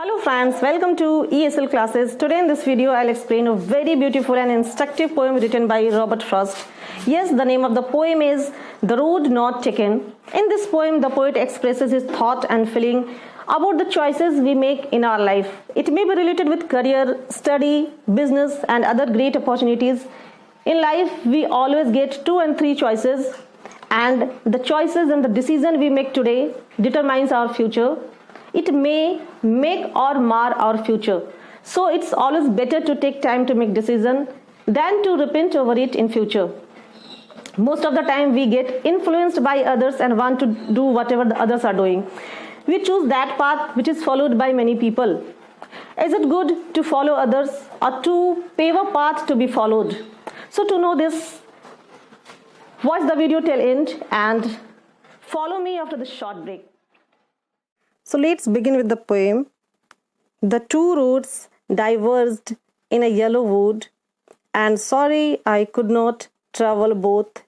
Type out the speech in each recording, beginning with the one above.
Hello friends, welcome to ESL classes. Today in this video I'll explain a very beautiful and instructive poem written by Robert Frost. Yes, the name of the poem is The Road Not Taken. In this poem, the poet expresses his thought and feeling about the choices we make in our life. It may be related with career, study, business and other great opportunities. In life, we always get 2 and 3 choices, and the choices and the decision we make today determines our future. It may make or mar our future. So it's always better to take time to make decision than to repent over it in future. Most of the time we get influenced by others and want to do whatever the others are doing. We choose that path which is followed by many people. Is it good to follow others or to pave a path to be followed? So to know this, watch the video till end and follow me after this short break. So let's begin with the poem. The 2 roads diverged in a yellow wood, and sorry I could not travel both,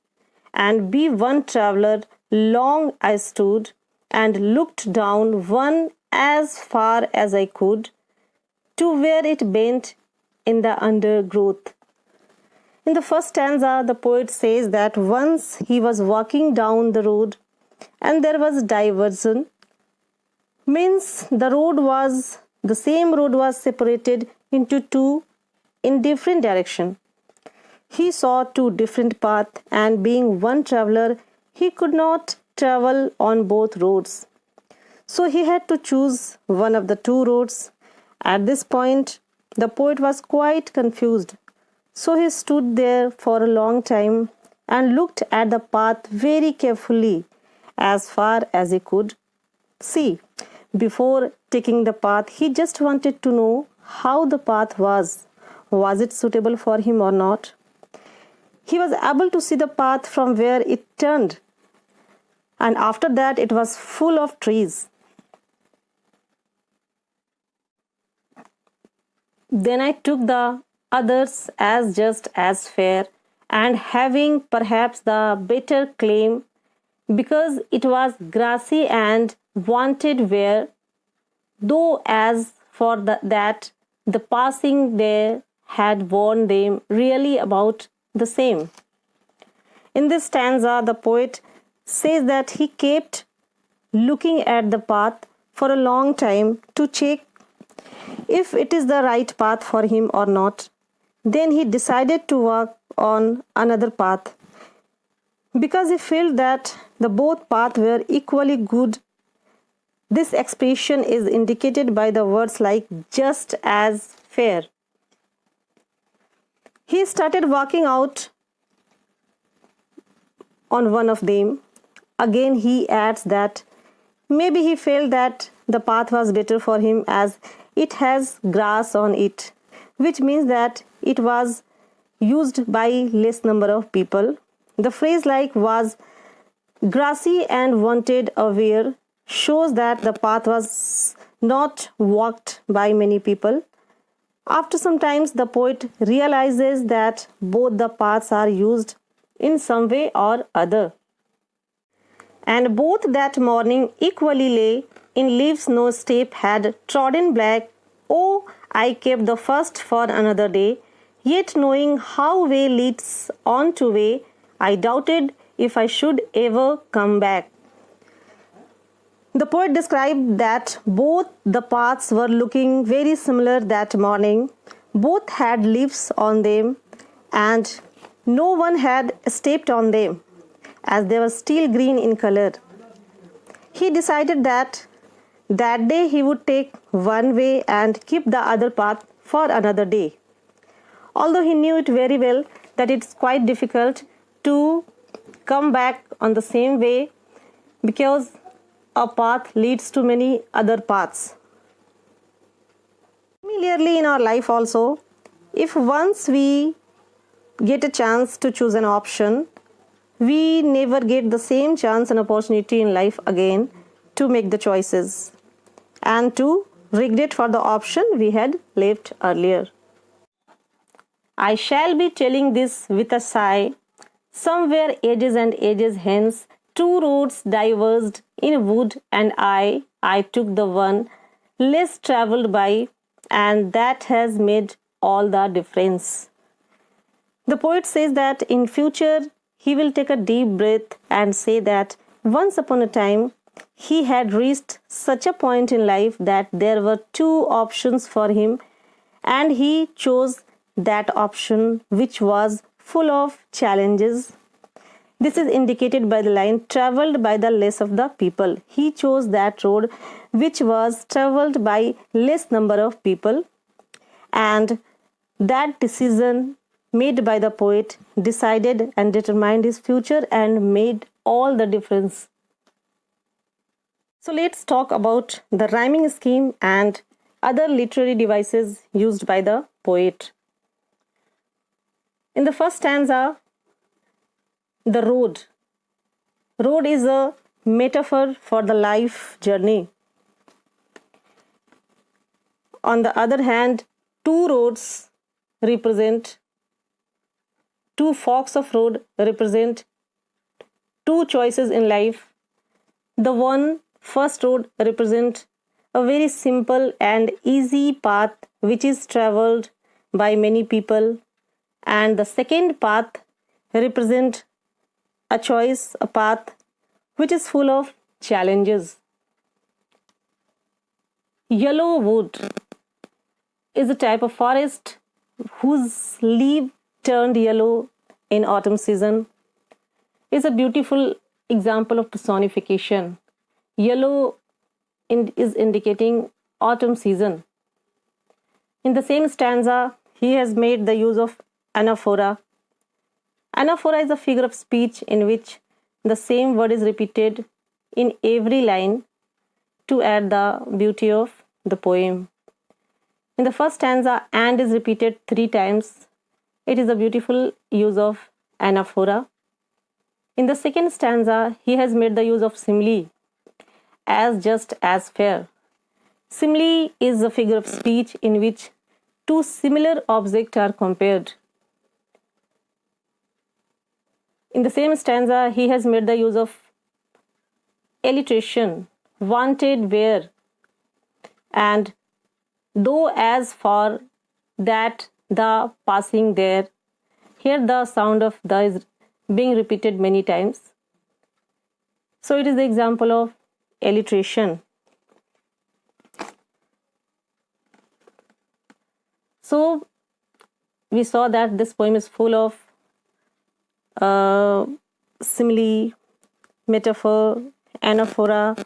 and be one traveler long I stood, and looked down one as far as I could, to where it bent in the undergrowth. In the first stanza, the poet says that once he was walking down the road and there was diversion. Means the same road was separated into 2 in different direction. He saw 2 different paths, and being one traveler, he could not travel on both roads. So he had to choose one of the 2 roads. At this point, the poet was quite confused. So he stood there for a long time and looked at the path very carefully as far as he could see. Before taking the path, he just wanted to know how the path was. Was it suitable for him or not? He was able to see the path from where it turned, and after that it was full of trees. Then I took the others as just as fair, and having perhaps the better claim, because it was grassy and wanted wear, though as for that the passing there had worn them really about the same. In this stanza, the poet says that he kept looking at the path for a long time to check if it is the right path for him or not. Then he decided to walk on another path because he felt that the both paths were equally good. This expression is indicated by the words like just as fair. He started walking out on one of them. Again, he adds that maybe he felt that the path was better for him as it has grass on it, which means that it was used by less number of people. The phrase like was grassy and wanted a wear shows that the path was not walked by many people. After some time, the poet realizes that both the paths are used in some way or other. And both that morning equally lay in leaves no step had trodden black. Oh, I kept the first for another day, yet knowing how way leads on to way, I doubted if I should ever come back. The poet described that both the paths were looking very similar that morning. Both had leaves on them, and no one had stepped on them, as they were still green in color. He decided that day he would take one way and keep the other path for another day. Although he knew it very well that it's quite difficult to come back on the same way because a path leads to many other paths. Similarly, in our life also, if once we get a chance to choose an option, we never get the same chance and opportunity in life again to make the choices and to regret for the option we had left earlier. I shall be telling this with a sigh. Somewhere ages and ages hence, 2 roads diverged in wood, and I took the one less traveled by, and that has made all the difference. The poet says that in future he will take a deep breath and say that once upon a time he had reached such a point in life that there were two options for him, and he chose that option which was full of challenges. This is indicated by the line traveled by the less of the people. He chose that road which was traveled by less number of people, and that decision made by the poet decided and determined his future and made all the difference. So let's talk about the rhyming scheme and other literary devices used by the poet. In the first stanza, the road. Road is a metaphor for the life journey. On the other hand, two roads represent, two forks of road represent two choices in life. The first road represents a very simple and easy path which is traveled by many people, and the second path represents a choice, a path which is full of challenges. Yellow wood is a type of forest whose leaf turned yellow in autumn season. Is a beautiful example of personification. Yellow is indicating autumn season. In the same stanza, he has made the use of anaphora. Anaphora is a figure of speech in which the same word is repeated in every line to add the beauty of the poem. In the first stanza, and is repeated 3 times. It is a beautiful use of anaphora. In the second stanza, he has made the use of simile, as just as fair. Simile is a figure of speech in which two similar objects are compared. In the same stanza, he has made the use of alliteration, wanted where, and though as for that the passing there. Here the sound of the is being repeated many times. So it is the example of alliteration. So we saw that this poem is full of simile, metaphor, anaphora,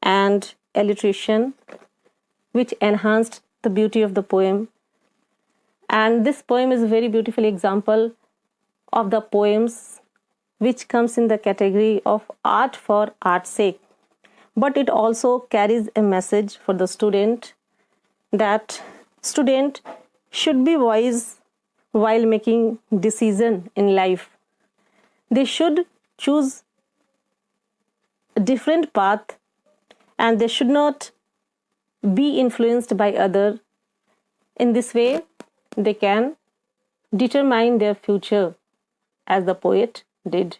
and alliteration, which enhanced the beauty of the poem. And this poem is a very beautiful example of the poems which comes in the category of art for art's sake. But it also carries a message for the student that student should be wise while making decision in life. They should choose a different path, and they should not be influenced by others. In this way, they can determine their future as the poet did.